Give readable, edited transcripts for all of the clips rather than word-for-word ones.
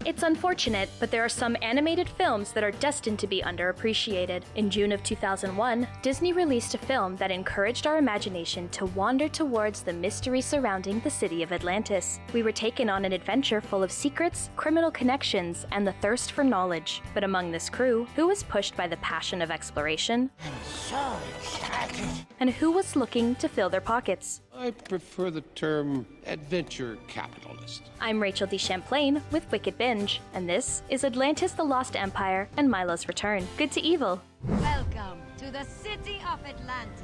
It's unfortunate, but there are some animated films that are destined to be underappreciated. In June of 2001, Disney released a film that encouraged our imagination to wander towards the mystery surrounding the city of Atlantis. We were taken on an adventure full of secrets, criminal connections, and the thirst for knowledge. But among this crew, who was pushed by the passion of exploration? I'm so excited. And who was looking to fill their pockets? I prefer the term adventure capitalist. I'm Rachel D. Champlain with Wicked Binge, and this is Atlantis the Lost Empire and Milo's Return. Good to Evil. Welcome to the city of Atlantis.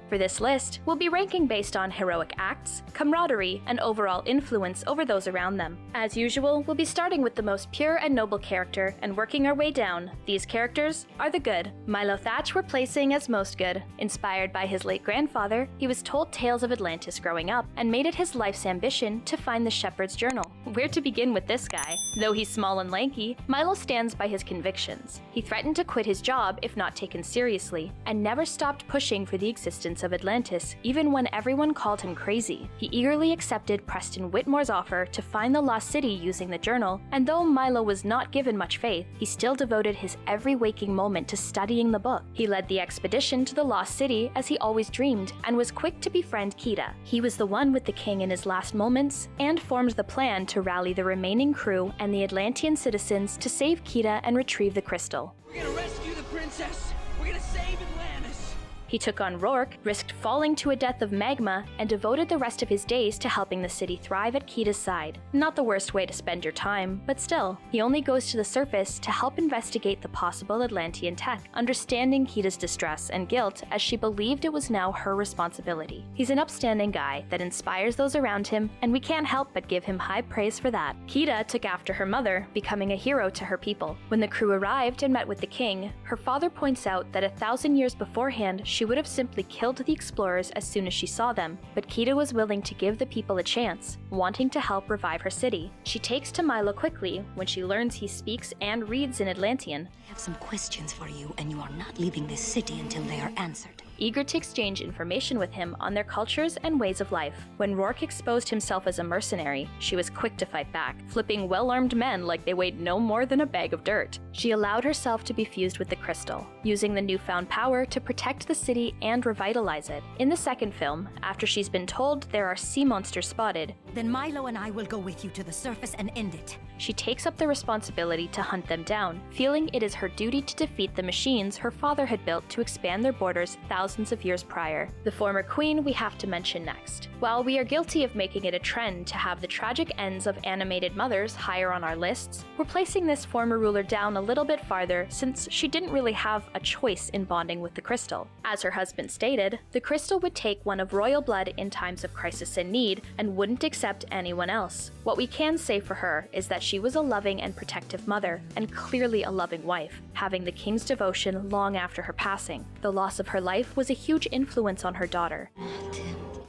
For this list, we'll be ranking based on heroic acts, camaraderie, and overall influence over those around them. As usual, we'll be starting with the most pure and noble character and working our way down. These characters are the good. Milo Thatch we're placing as most good. Inspired by his late grandfather, he was told tales of Atlantis growing up and made it his life's ambition to find the Shepherd's Journal. Where to begin with this guy? Though he's small and lanky, Milo stands by his convictions. He threatened to quit his job if not taken seriously, and never stopped pushing for the existence of Atlantis, even when everyone called him crazy. He eagerly accepted Preston Whitmore's offer to find the lost city using the journal, and though Milo was not given much faith, he still devoted his every waking moment to studying the book. He led the expedition to the lost city as he always dreamed, and was quick to befriend Kita. He was the one with the king in his last moments, and formed the plan to rally the remaining crew and the Atlantean citizens to save Kita and retrieve the crystal. We're gonna rescue the princess! We're gonna save Atlantis! He took on Rourke, risked falling to a death of magma, and devoted the rest of his days to helping the city thrive at Kita's side. Not the worst way to spend your time, but still, he only goes to the surface to help investigate the possible Atlantean tech, understanding Kita's distress and guilt as she believed it was now her responsibility. He's an upstanding guy that inspires those around him, and we can't help but give him high praise for that. Kita took after her mother, becoming a hero to her people. When the crew arrived and met with the king, her father points out that 1,000 years beforehand, she would have simply killed the explorers as soon as she saw them, but Kita was willing to give the people a chance, wanting to help revive her city. She takes to Milo quickly when she learns he speaks and reads in Atlantean. I have some questions for you, and you are not leaving this city until they are answered. Eager to exchange information with him on their cultures and ways of life. When Rourke exposed himself as a mercenary, she was quick to fight back, flipping well-armed men like they weighed no more than a bag of dirt. She allowed herself to be fused with the crystal, using the newfound power to protect the city and revitalize it. In the second film, after she's been told there are sea monsters spotted, Then Milo and I will go with you to the surface and end it. she takes up the responsibility to hunt them down, feeling it is her duty to defeat the machines her father had built to expand their borders thousands of years prior. The former queen we have to mention next. While we are guilty of making it a trend to have the tragic ends of animated mothers higher on our lists, we're placing this former ruler down a little bit farther since she didn't really have a choice in bonding with the crystal. As her husband stated, the crystal would take one of royal blood in times of crisis and need and wouldn't accept anyone else. What we can say for her is that she was a loving and protective mother, and clearly a loving wife, having the king's devotion long after her passing. The loss of her life was a huge influence on her daughter,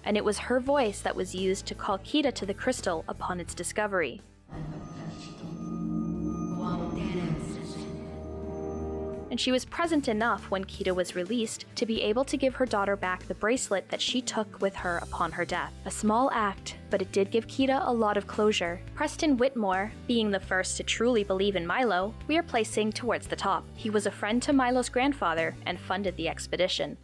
and it was her voice that was used to call Kita to the crystal upon its discovery. And she was present enough when Kita was released to be able to give her daughter back the bracelet that she took with her upon her death. A small act, but it did give Kita a lot of closure. Preston Whitmore, being the first to truly believe in Milo, we are placing towards the top. He was a friend to Milo's grandfather and funded the expedition,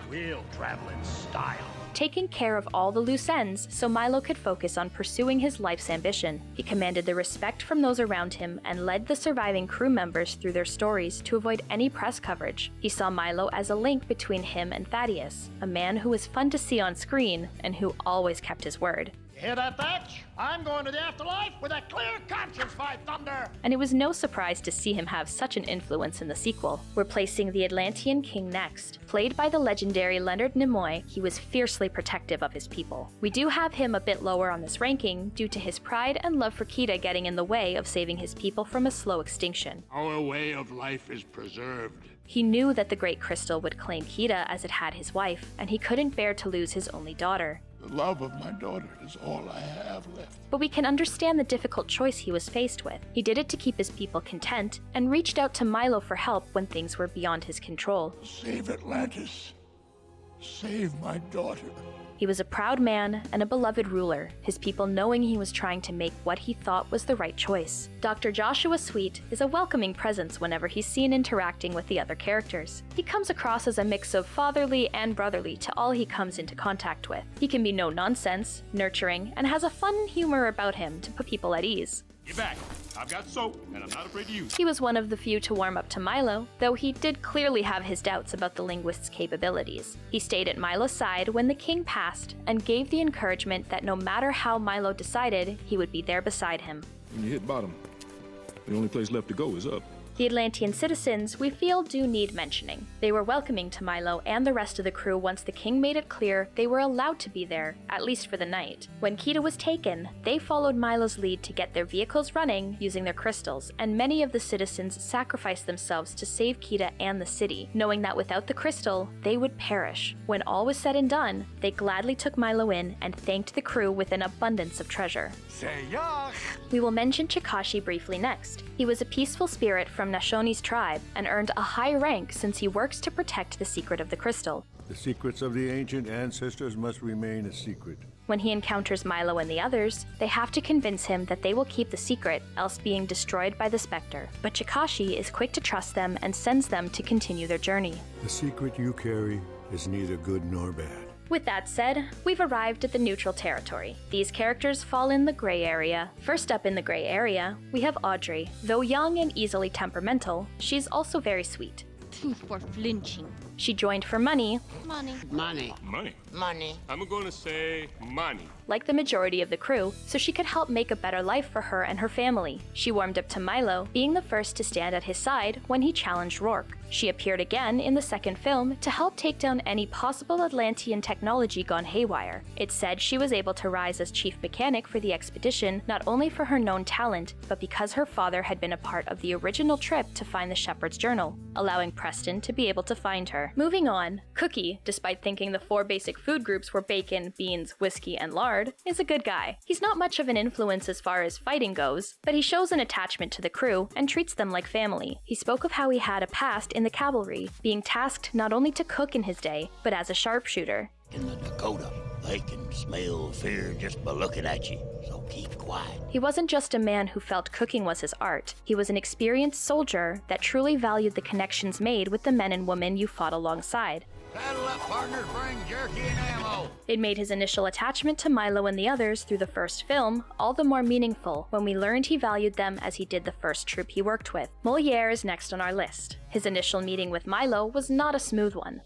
We'll travel in style. taking care of all the loose ends so Milo could focus on pursuing his life's ambition. He commanded the respect from those around him and led the surviving crew members through their stories to avoid any press coverage. He saw Milo as a link between him and Thaddeus, a man who was fun to see on screen and who always kept his word. You hear that, Thatch? I'm going to the afterlife with a clear conscience, by thunder! And it was no surprise to see him have such an influence in the sequel. We're placing the Atlantean king next. Played by the legendary Leonard Nimoy, he was fiercely protective of his people. We do have him a bit lower on this ranking due to his pride and love for Kita getting in the way of saving his people from a slow extinction. Our way of life is preserved. He knew that the Great Crystal would claim Kita as it had his wife, and he couldn't bear to lose his only daughter. The love of my daughter is all I have left. But we can understand the difficult choice he was faced with. He did it to keep his people content, and reached out to Milo for help when things were beyond his control. Save Atlantis. Save my daughter. He was a proud man and a beloved ruler, his people knowing he was trying to make what he thought was the right choice. Dr. Joshua Sweet is a welcoming presence whenever he's seen interacting with the other characters. He comes across as a mix of fatherly and brotherly to all he comes into contact with. He can be no-nonsense, nurturing, and has a fun humor about him to put people at ease. Get back. I've got soap, and I'm not afraid to use it. He was one of the few to warm up to Milo, though he did clearly have his doubts about the linguist's capabilities. He stayed at Milo's side when the king passed, and gave the encouragement that no matter how Milo decided, he would be there beside him. When you hit bottom, the only place left to go is up. The Atlantean citizens, we feel, do need mentioning. They were welcoming to Milo and the rest of the crew once the king made it clear they were allowed to be there, at least for the night. When Kita was taken, they followed Milo's lead to get their vehicles running using their crystals, and many of the citizens sacrificed themselves to save Kita and the city, knowing that without the crystal, they would perish. When all was said and done, they gladly took Milo in and thanked the crew with an abundance of treasure. We will mention Chikashi briefly next. He was a peaceful spirit from Nashoni's tribe and earned a high rank since he works to protect the secret of the crystal. The secrets of the ancient ancestors must remain a secret. When he encounters Milo and the others, they have to convince him that they will keep the secret, else being destroyed by the Spectre. But Chikashi is quick to trust them and sends them to continue their journey. The secret you carry is neither good nor bad. With that said, we've arrived at the neutral territory. These characters fall in the gray area. First up in the gray area, we have Audrey. Though young and easily temperamental, she's also very sweet. Tooth for flinching. She joined for money. Money. Money. Money. I'm going to say money. Like the majority of the crew, so she could help make a better life for her and her family. She warmed up to Milo, being the first to stand at his side when he challenged Rourke. She appeared again in the second film to help take down any possible Atlantean technology gone haywire. It's said she was able to rise as chief mechanic for the expedition, not only for her known talent, but because her father had been a part of the original trip to find the Shepherd's Journal, allowing Preston to be able to find her. Moving on, Cookie, despite thinking the 4 basic food groups were bacon, beans, whiskey, and lard, is a good guy. He's not much of an influence as far as fighting goes, but he shows an attachment to the crew and treats them like family. He spoke of how he had a past in the cavalry, being tasked not only to cook in his day, but as a sharpshooter. In the Dakota, they can smell fear just by looking at you, so keep quiet. He wasn't just a man who felt cooking was his art. He was an experienced soldier that truly valued the connections made with the men and women you fought alongside. Saddle up, partners, bring jerky and ammo. It made his initial attachment to Milo and the others through the first film all the more meaningful when we learned he valued them as he did the first troop he worked with. Moliere is next on our list. His initial meeting with Milo was not a smooth one.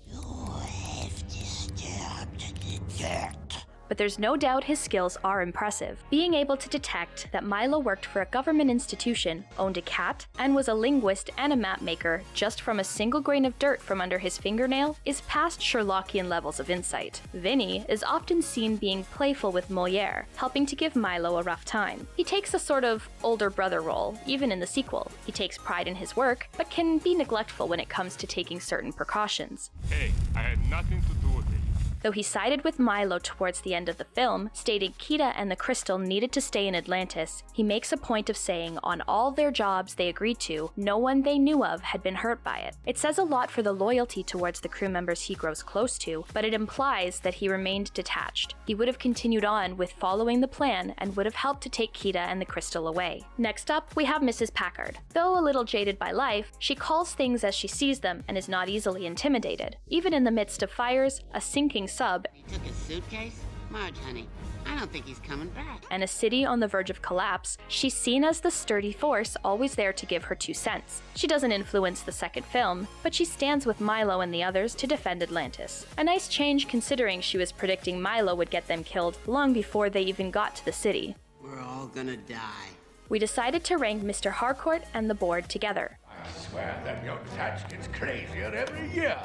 But there's no doubt his skills are impressive. Being able to detect that Milo worked for a government institution, owned a cat, and was a linguist and a map maker just from a single grain of dirt from under his fingernail is past Sherlockian levels of insight. Vinny is often seen being playful with Moliere, helping to give Milo a rough time. He takes a sort of older brother role, even in the sequel. He takes pride in his work, but can be neglectful when it comes to taking certain precautions. Hey, I had nothing to do with it. Though he sided with Milo towards the end of the film, stating Kita and the crystal needed to stay in Atlantis, he makes a point of saying on all their jobs they agreed to, no one they knew of had been hurt by it. It says a lot for the loyalty towards the crew members he grows close to, but it implies that he remained detached. He would have continued on with following the plan and would have helped to take Kita and the crystal away. Next up, we have Mrs. Packard. Though a little jaded by life, she calls things as she sees them and is not easily intimidated. Even in the midst of fires, a sinking sub, Took his suitcase? Marge, honey, I don't think he's coming back. and a city on the verge of collapse, she's seen as the sturdy force always there to give her 2 cents. She doesn't influence the second film, but she stands with Milo and the others to defend Atlantis. A nice change considering she was predicting Milo would get them killed long before they even got to the city. We're all gonna die. We decided to rank Mr. Harcourt and the board together. I swear that young Tatch gets crazier every year.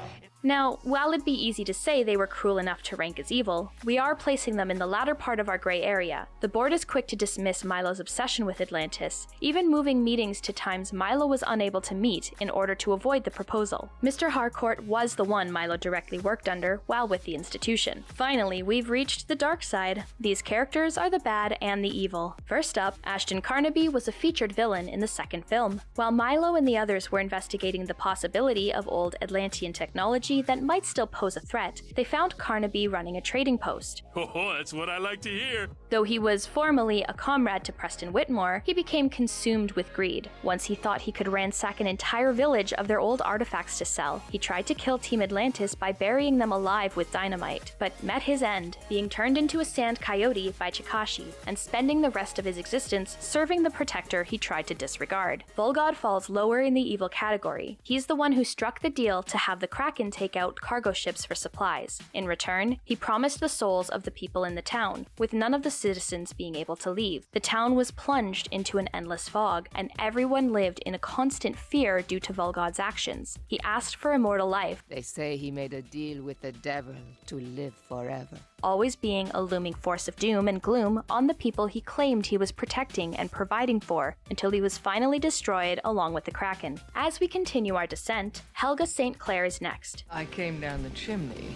Now, while it'd be easy to say they were cruel enough to rank as evil, we are placing them in the latter part of our gray area. The board is quick to dismiss Milo's obsession with Atlantis, even moving meetings to times Milo was unable to meet in order to avoid the proposal. Mr. Harcourt was the one Milo directly worked under while with the institution. Finally, we've reached the dark side. These characters are the bad and the evil. First up, Ashton Carnaby was a featured villain in the second film. While Milo and the others were investigating the possibility of old Atlantean technology technology that might still pose a threat, they found Carnaby running a trading post. Oh, that's what I like to hear. Though he was formerly a comrade to Preston Whitmore, he became consumed with greed. Once he thought he could ransack an entire village of their old artifacts to sell, he tried to kill Team Atlantis by burying them alive with dynamite, but met his end, being turned into a sand coyote by Chikashi, and spending the rest of his existence serving the protector he tried to disregard. Volgod falls lower in the evil category. He's the one who struck the deal to have the Kraken take out cargo ships for supplies. In return, he promised the souls of the people in the town, with none of the citizens being able to leave. The town was plunged into an endless fog, and everyone lived in a constant fear due to Volgod's actions. He asked for immortal life. They say he made a deal with the devil to live forever. Always being a looming force of doom and gloom on the people he claimed he was protecting and providing for, until he was finally destroyed along with the Kraken. As we continue our descent, Helga St. Clair is next. I came down the chimney.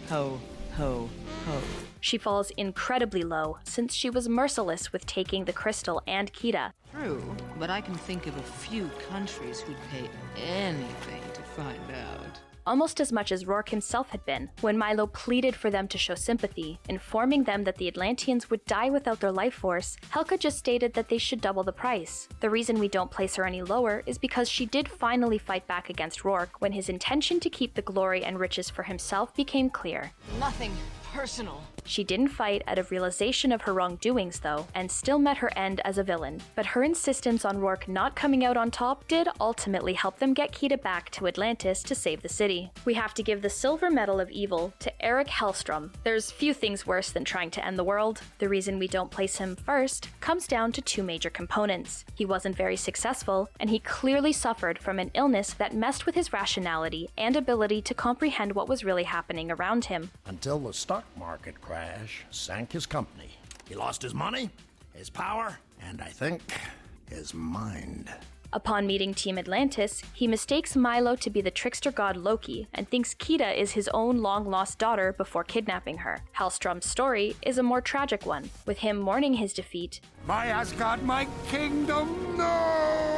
Ho, ho, ho. She falls incredibly low, since she was merciless with taking the crystal and Kita. True, but I can think of a few countries who'd pay anything to find out. Almost as much as Rourke himself had been, when Milo pleaded for them to show sympathy, informing them that the Atlanteans would die without their life force. Helga just stated that they should double the price. The reason we don't place her any lower is because she did finally fight back against Rourke when his intention to keep the glory and riches for himself became clear. Nothing personal. She didn't fight out of realization of her wrongdoings though, and still met her end as a villain. But her insistence on Rourke not coming out on top did ultimately help them get Kita back to Atlantis to save the city. We have to give the silver medal of evil to Eric Hellstrom. There's few things worse than trying to end the world. The reason we don't place him first comes down to two major components. He wasn't very successful, and he clearly suffered from an illness that messed with his rationality and ability to comprehend what was really happening around him. Until the stock market crash sank his company. He lost his money, his power, and I think his mind. Upon meeting Team Atlantis, he mistakes Milo to be the trickster god Loki and thinks Kita is his own long-lost daughter before kidnapping her. Hellstrom's story is a more tragic one, with him mourning his defeat. My Asgard, my kingdom, no!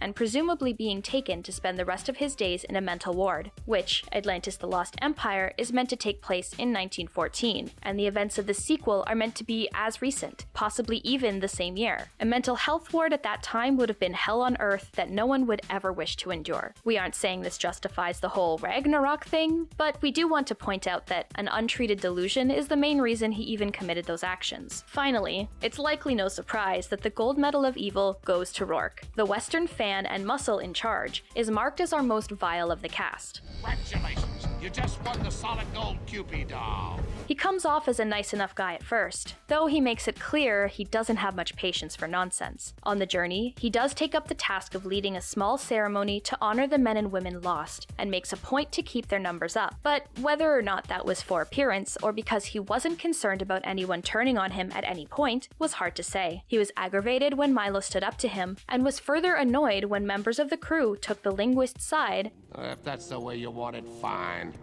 And presumably being taken to spend the rest of his days in a mental ward, which, Atlantis the Lost Empire, is meant to take place in 1914, and the events of the sequel are meant to be as recent, possibly even the same year. A mental health ward at that time would have been hell on earth that no one would ever wish to endure. We aren't saying this justifies the whole Ragnarok thing, but we do want to point out that an untreated delusion is the main reason he even committed those actions. Finally, it's likely no surprise that the gold medal of evil goes to Rourke. The Western fan and muscle in charge is marked as our most vile of the cast. Congratulations, you just won the solid gold Cupid doll. He comes off as a nice enough guy at first, though he makes it clear he doesn't have much patience for nonsense. On the journey, he does take up the task of leading a small ceremony to honor the men and women lost, and makes a point to keep their numbers up. But whether or not that was for appearance, or because he wasn't concerned about anyone turning on him at any point, was hard to say. He was aggravated when Milo stood up to him, and was further annoyed when members of the crew took the linguist's side. If that's the way you want it, fine.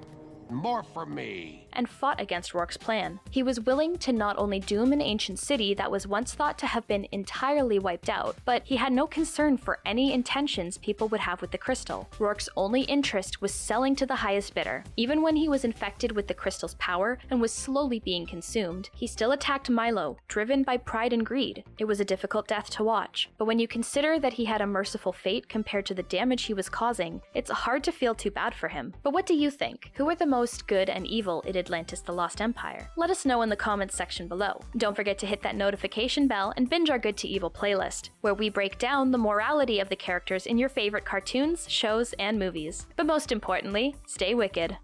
More for me. And fought against Rourke's plan. He was willing to not only doom an ancient city that was once thought to have been entirely wiped out, but he had no concern for any intentions people would have with the crystal. Rourke's only interest was selling to the highest bidder. Even when he was infected with the crystal's power and was slowly being consumed, he still attacked Milo, driven by pride and greed. It was a difficult death to watch, but when you consider that he had a merciful fate compared to the damage he was causing, it's hard to feel too bad for him. But what do you think? Who are the most good and evil in Atlantis the Lost Empire? Let us know in the comments section below. Don't forget to hit that notification bell and binge our Good to Evil playlist, where we break down the morality of the characters in your favorite cartoons, shows, and movies. But most importantly, stay wicked.